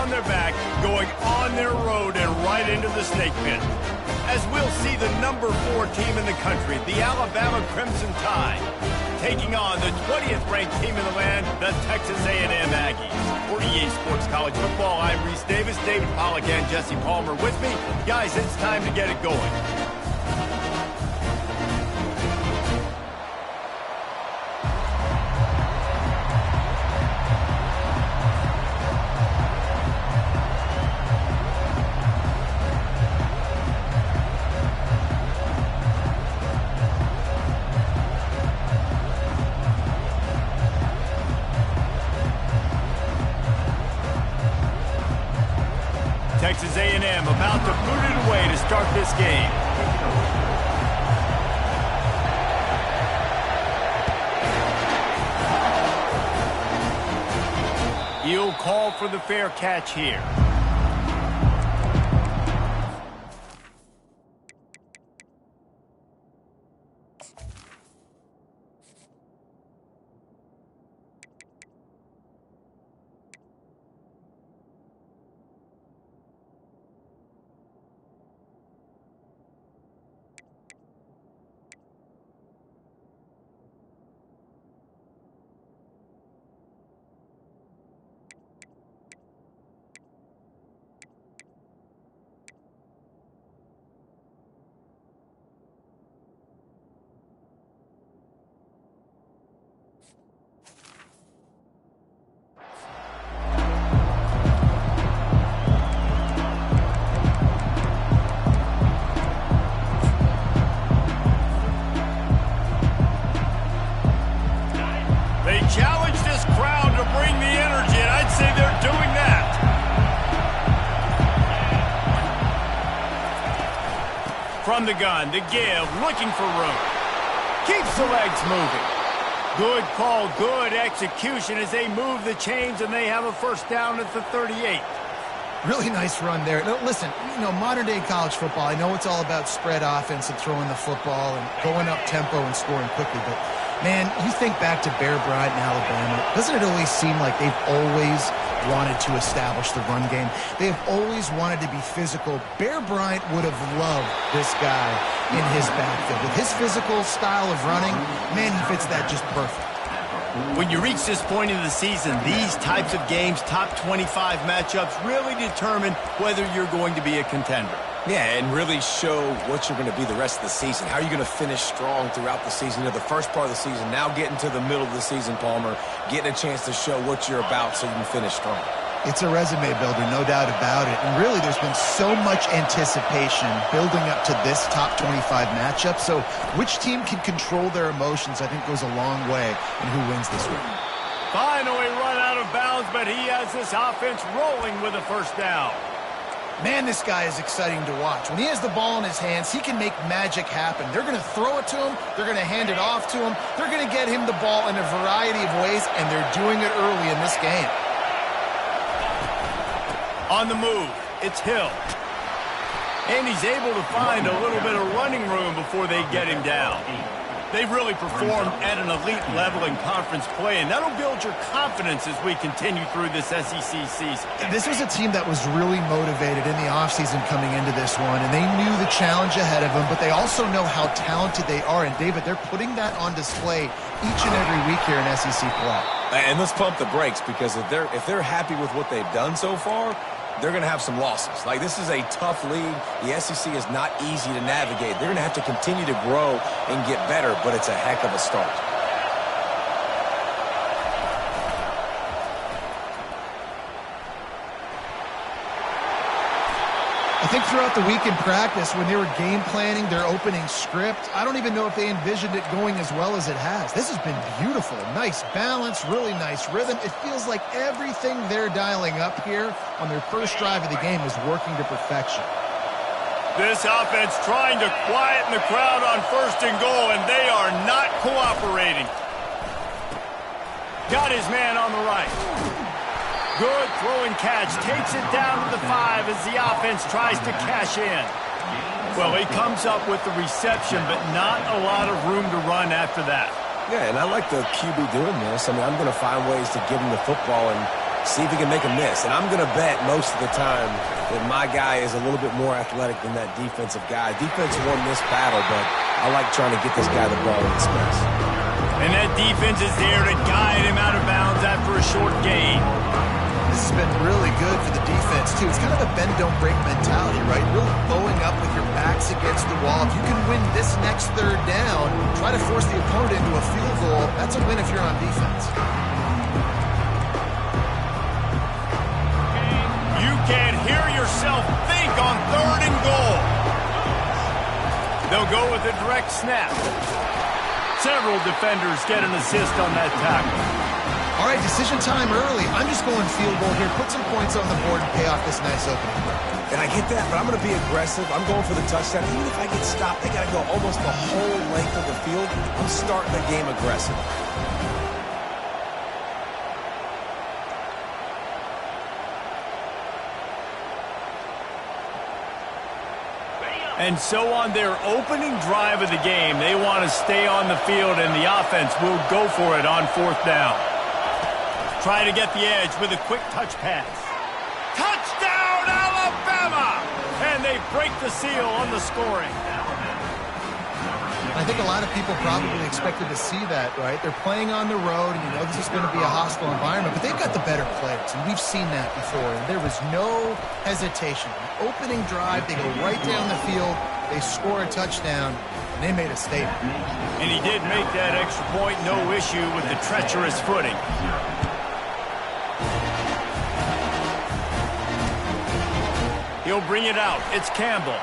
on their back, going on their road and right into the snake pit. As we'll see the number 4 team in the country, the Alabama Crimson Tide, taking on the 20th ranked team in the land, the Texas A&M Aggies. For EA Sports College Football, I'm Reese Davis, David Pollack and Jesse Palmer with me. Guys, it's time to get it going. Texas A&M about to boot it away to start this game. He'll call for the fair catch here. Challenge this crowd to bring the energy, and I'd say they're doing that. From the gun, the give, looking for room. Keeps the legs moving. Good call, good execution as they move the chains, and they have a first down at the 38. Really nice run there. No, listen, modern-day college football, I know it's all about spread offense and throwing the football and going up tempo and scoring quickly, but man, you think back to Bear Bryant in Alabama, doesn't it always seem like they've always wanted to establish the run game? They've always wanted to be physical. Bear Bryant would have loved this guy in his backfield. With his physical style of running, man, he fits that just perfect. When you reach this point in the season, these types of games, top 25 matchups, really determine whether you're going to be a contender. Yeah, and really show what you're going to be the rest of the season. How are you going to finish strong throughout the season? The first part of the season, now getting to the middle of the season, Palmer, getting a chance to show what you're about so you can finish strong. It's a resume builder, no doubt about it. And really, there's been so much anticipation building up to this top 25 matchup. So which team can control their emotions, I think, goes a long way in who wins this week. Finally run out of bounds, but he has this offense rolling with a first down. Man, this guy is exciting to watch. When he has the ball in his hands, he can make magic happen. They're going to throw it to him. They're going to hand it off to him. They're going to get him the ball in a variety of ways, and they're doing it early in this game. On the move, it's Hill. And he's able to find a little bit of running room before they get him down. They've really performed at an elite level in conference play, and that'll build your confidence as we continue through this SEC season. This was a team that was really motivated in the offseason coming into this one, and they knew the challenge ahead of them, but they also know how talented they are. And, David, they're putting that on display each and every week here in SEC play. And let's pump the brakes, because if they're happy with what they've done so far, they're going to have some losses. Like, this is a tough league. The SEC is not easy to navigate. They're going to have to continue to grow and get better, but it's a heck of a start. I think throughout the week in practice, when they were game planning their opening script, I don't even know if they envisioned it going as well as it has. This has been beautiful. Nice balance, really nice rhythm. It feels like everything they're dialing up here on their first drive of the game is working to perfection. This offense trying to quieten the crowd on first and goal, and they are not cooperating. Got his man on the right. Good throwing catch, takes it down to the 5 as the offense tries to cash in. Well, he comes up with the reception, but not a lot of room to run after that. Yeah, and I like the QB doing this. I mean, I'm going to find ways to give him the football and see if he can make a miss. And I'm going to bet most of the time that my guy is a little bit more athletic than that defensive guy. Defense won this battle, but I like trying to get this guy the ball in space. And that defense is there to guide him out of bounds after a short gain. This has been really good for the defense, too. It's kind of a bend-don't-break mentality, right? Really bowing up with your backs against the wall. If you can win this next third down, try to force the opponent into a field goal, that's a win if you're on defense. You can hear yourself think on 3rd and goal. They'll go with a direct snap. Several defenders get an assist on that tackle. All right, decision time early. I'm just going field goal here. Put some points on the board and pay off this nice opening. And I get that, but I'm going to be aggressive. I'm going for the touchdown. Even if I get stopped, they got to go almost the whole length of the field. I'm starting the game aggressive. And so on their opening drive of the game, they want to stay on the field, and the offense will go for it on 4th down. Try to get the edge with a quick touch pass. Touchdown, Alabama! And they break the seal on the scoring. I think a lot of people probably expected to see that, right? They're playing on the road, and you know this is going to be a hostile environment, but they've got the better players, and we've seen that before. And there was no hesitation. The opening drive, they go right down the field, they score a touchdown, and they made a statement. And he did make that extra point, no issue with the treacherous footing. He'll bring it out. It's Campbell.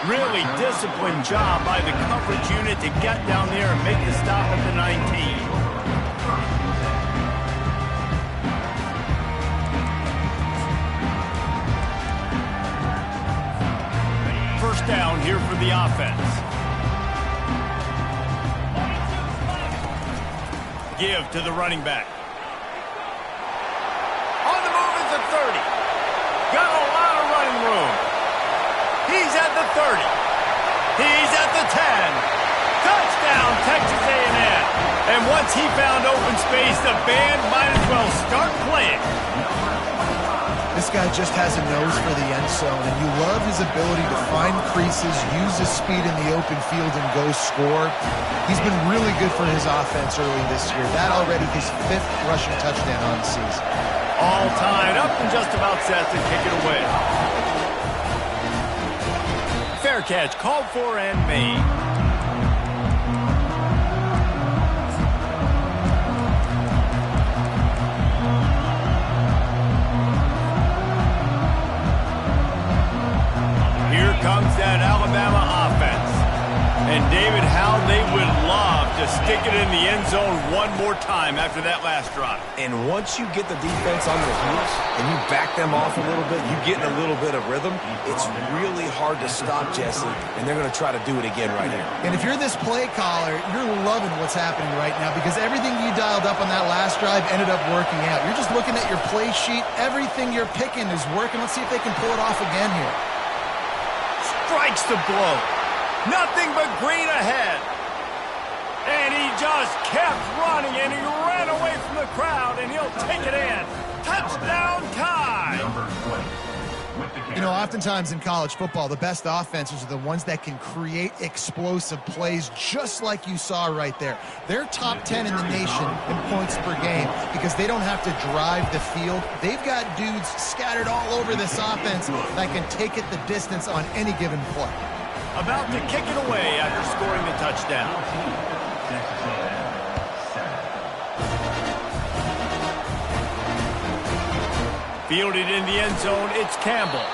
Really disciplined job by the coverage unit to get down there and make the stop at the 19. First down here for the offense. Give to the running back. On the move is the 30. Got a lot of running room. He's at the 30. He's at the 10. Touchdown, Texas A&M. And once he found open space, the band might as well start playing. This guy just has a nose for the end zone, and you love his ability to find creases, use his speed in the open field, and go score. He's been really good for his offense early this year. That already his 5th rushing touchdown on the season. All tied up and just about set to kick it away. Fair catch, called for and made. Here comes that Alabama offense. And David, how they would love to stick it in the end zone one more time after that last drive. And once you get the defense on their heels and you back them off a little bit, you get in a little bit of rhythm, it's really hard to stop, Jesse, and they're going to try to do it again right here. And if you're this play caller, you're loving what's happening right now because everything you dialed up on that last drive ended up working out. You're just looking at your play sheet. Everything you're picking is working. Let's see if they can pull it off again here. Strikes the blow. Nothing but green ahead. And he just kept running, and he ran away from the crowd, and he'll take it in. Touchdown tie. You know, oftentimes in college football, the best offenses are the ones that can create explosive plays just like you saw right there. They're top 10 in the nation in points per game because they don't have to drive the field. They've got dudes scattered all over this offense that can take it the distance on any given play. About to kick it away after scoring the touchdown. Fielded in the end zone, it's Campbell.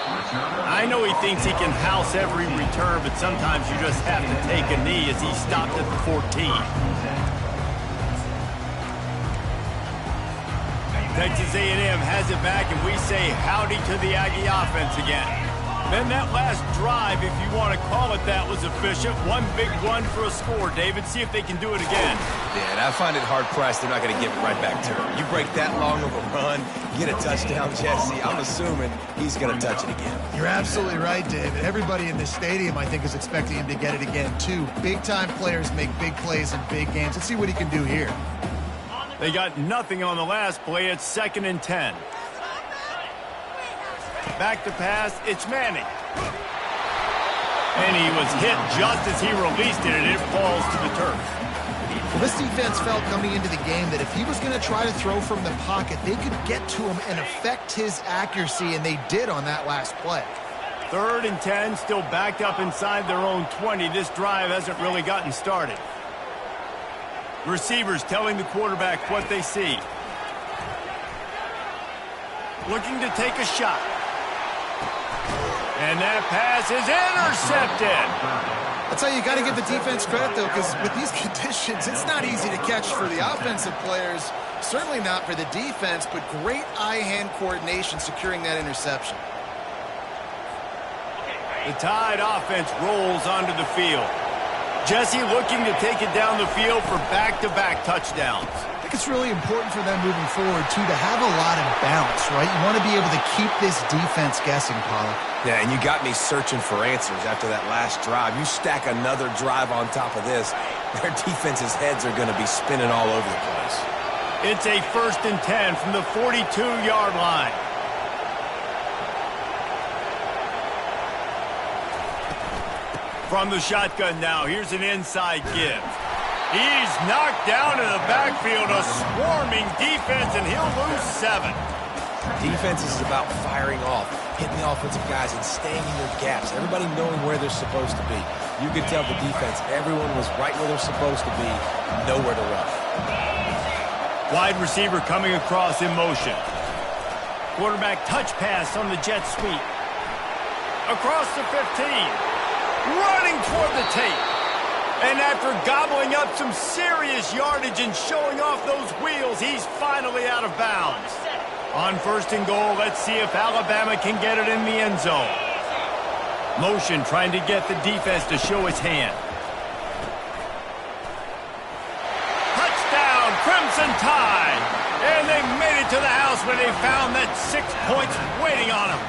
I know he thinks he can house every return, but sometimes you just have to take a knee as he stopped at the 14. Texas A&M has it back, and we say howdy to the Aggie offense again. Then that last drive, if you want to call it that, was efficient. One big run for a score. David, see if they can do it again. Yeah, and I find it hard-pressed they're not going to give it right back to him. You break that long of a run, get a touchdown, Jesse, I'm assuming he's going to touch it again. You're absolutely right, David. Everybody in this stadium, I think, is expecting him to get it again, too. Big-time players make big plays in big games. Let's see what he can do here. They got nothing on the last play. It's 2nd and 10. Back to pass. It's Manning. And he was hit just as he released it, and it falls to the turf. Well, this defense felt coming into the game that if he was going to try to throw from the pocket, they could get to him and affect his accuracy, and they did on that last play. 3rd and 10, still backed up inside their own 20. This drive hasn't really gotten started. Receivers telling the quarterback what they see. Looking to take a shot. And that pass is intercepted. That's how you got to give the defense credit, though, because with these conditions, it's not easy to catch for the offensive players. Certainly not for the defense, but great eye-hand coordination securing that interception. The Tide offense rolls onto the field. Jesse looking to take it down the field for back-to-back touchdowns. I think it's really important for them moving forward, too, to have a lot of bounce, right? You want to be able to keep this defense guessing, Pollock. Yeah, and you got me searching for answers after that last drive. You stack another drive on top of this, their defense's heads are going to be spinning all over the place. It's a 1st and 10 from the 42-yard line. From the shotgun now, here's an inside give. He's knocked down in the backfield, a swarming defense, and he'll lose 7. Defense is about firing off, hitting the offensive guys and staying in their gaps, everybody knowing where they're supposed to be. You could tell the defense, everyone was right where they're supposed to be, nowhere to run. Wide receiver coming across in motion. Quarterback touch pass on the jet sweep. Across the 15. Running toward the tape. And after gobbling up some serious yardage and showing off those wheels, he's finally out of bounds. On 1st and goal, let's see if Alabama can get it in the end zone. Motion trying to get the defense to show its hand. Touchdown, Crimson Tide! And they made it to the house when they found that 6 points waiting on them.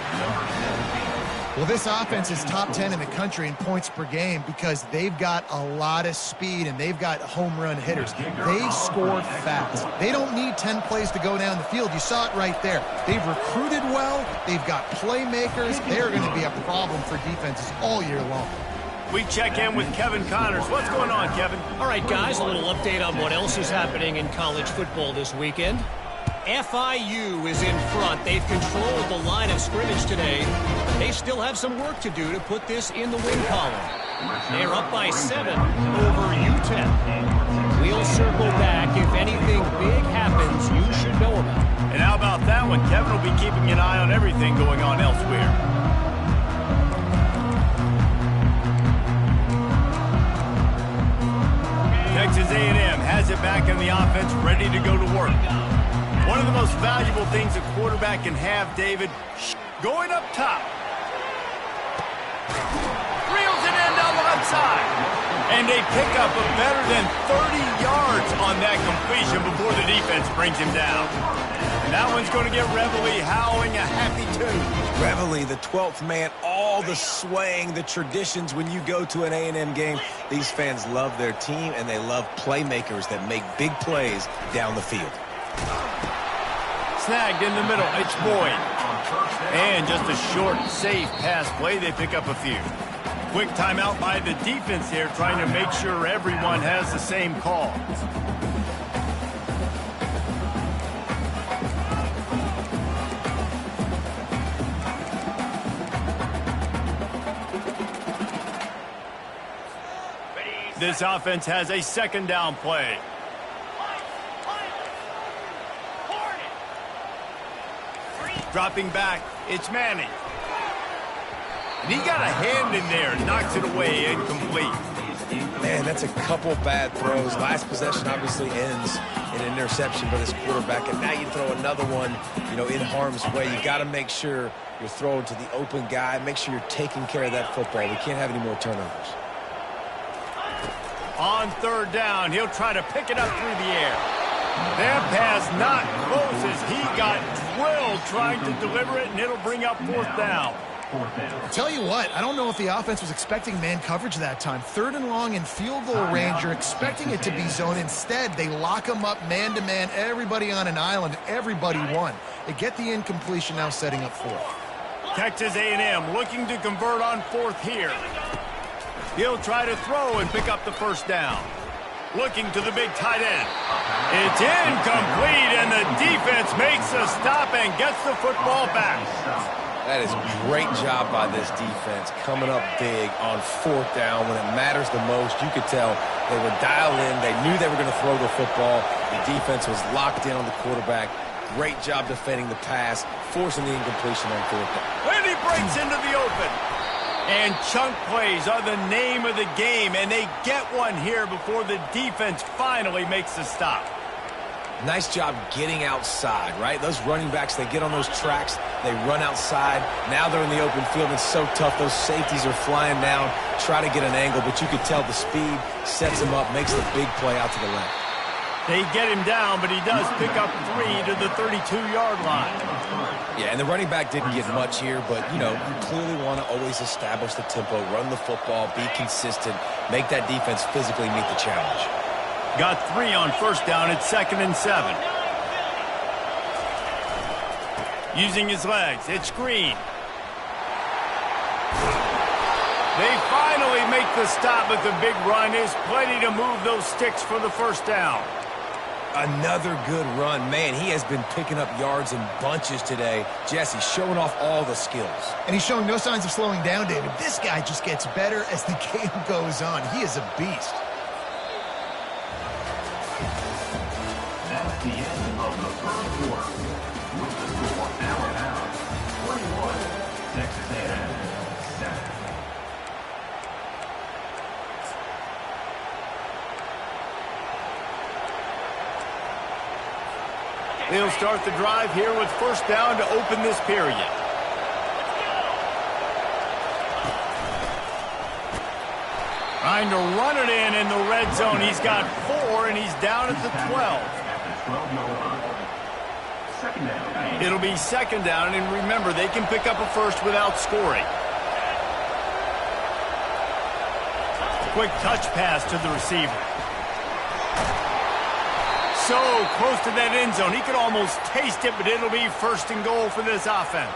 Well, this offense is top 10 in the country in points per game because they've got a lot of speed and they've got home run hitters. They score fast. They don't need 10 plays to go down the field. You saw it right there. They've recruited well. They've got playmakers. They're going to be a problem for defenses all year long. We check in with Kevin Connors. What's going on, Kevin? All right, guys, a little update on what else is happening in college football this weekend. FIU is in front. They've controlled the line of scrimmage today. They still have some work to do to put this in the win column. They're up by 7 over UTEP. We'll circle back. If anything big happens, you should know about it. And how about that one? Kevin will be keeping an eye on everything going on elsewhere. Texas A&M has it back in the offense, ready to go to work. One of the most valuable things a quarterback can have, David, going up top. Reels it in down the left side. And they pick up a better than 30 yards on that completion before the defense brings him down. And that one's going to get Reveille howling a happy tune. Reveille, the 12th man, all the swaying, the traditions when you go to an A&M game. These fans love their team, and they love playmakers that make big plays down the field. Snagged in the middle, it's Boyd. And just a short, safe pass play, they pick up a few. Quick timeout by the defense here, trying to make sure everyone has the same call. This offense has a 2nd down play. Dropping back, it's Manning. And he got a hand in there, knocks it away, incomplete. Man, that's a couple bad throws. Last possession obviously ends in an interception by this quarterback, and now you throw another one, in harm's way. You got to make sure you're throwing to the open guy. Make sure you're taking care of that football. We can't have any more turnovers. On 3rd down, he'll try to pick it up through the air. That pass not close as he got drilled trying to deliver it, and it'll bring up 4th down. Tell you what, I don't know if the offense was expecting man coverage that time. 3rd and long in field goal range, you're expecting it to be zone. Instead, they lock them up man-to-man, everybody on an island, everybody won. They get the incompletion, now setting up 4th. Texas A&M looking to convert on 4th here. He'll try to throw and pick up the first down. Looking to the big tight end. It's incomplete, and the defense makes a stop and gets the football back. That is a great job by this defense, coming up big on 4th down when it matters the most. You could tell they were dialed in. They knew they were going to throw the football. The defense was locked in on the quarterback. Great job defending the pass, forcing the incompletion on 4th down. And he breaks into the open. And chunk plays are the name of the game, and they get one here before the defense finally makes the stop. Nice job getting outside, right? Those running backs, they get on those tracks, they run outside. Now they're in the open field. It's so tough. Those safeties are flying down, try to get an angle, but you could tell the speed sets him up, makes the big play out to the left. They get him down, but he does pick up 3 to the 32-yard line. Yeah, and the running back didn't get much here, but, you know, you clearly want to always establish the tempo, run the football, be consistent, make that defense physically meet the challenge. Got 3 on 1st down at 2nd and 7. Using his legs, it's Green. They finally make the stop, but the big run is plenty to move those sticks for the first down. Another good run. Man, he has been picking up yards in bunches today. Jesse showing off all the skills. And he's showing no signs of slowing down, David. This guy just gets better as the game goes on. He is a beast. That's the end of the first quarter. With the score Alabama 21, Texas A&M 7. They'll start the drive here with 1st down to open this period. Trying to run it in the red zone. He's got 4, and he's down at the 12. It'll be 2nd down, and remember, they can pick up a first without scoring. Quick touch pass to the receiver. So close to that end zone. He could almost taste it, but it'll be 1st and goal for this offense.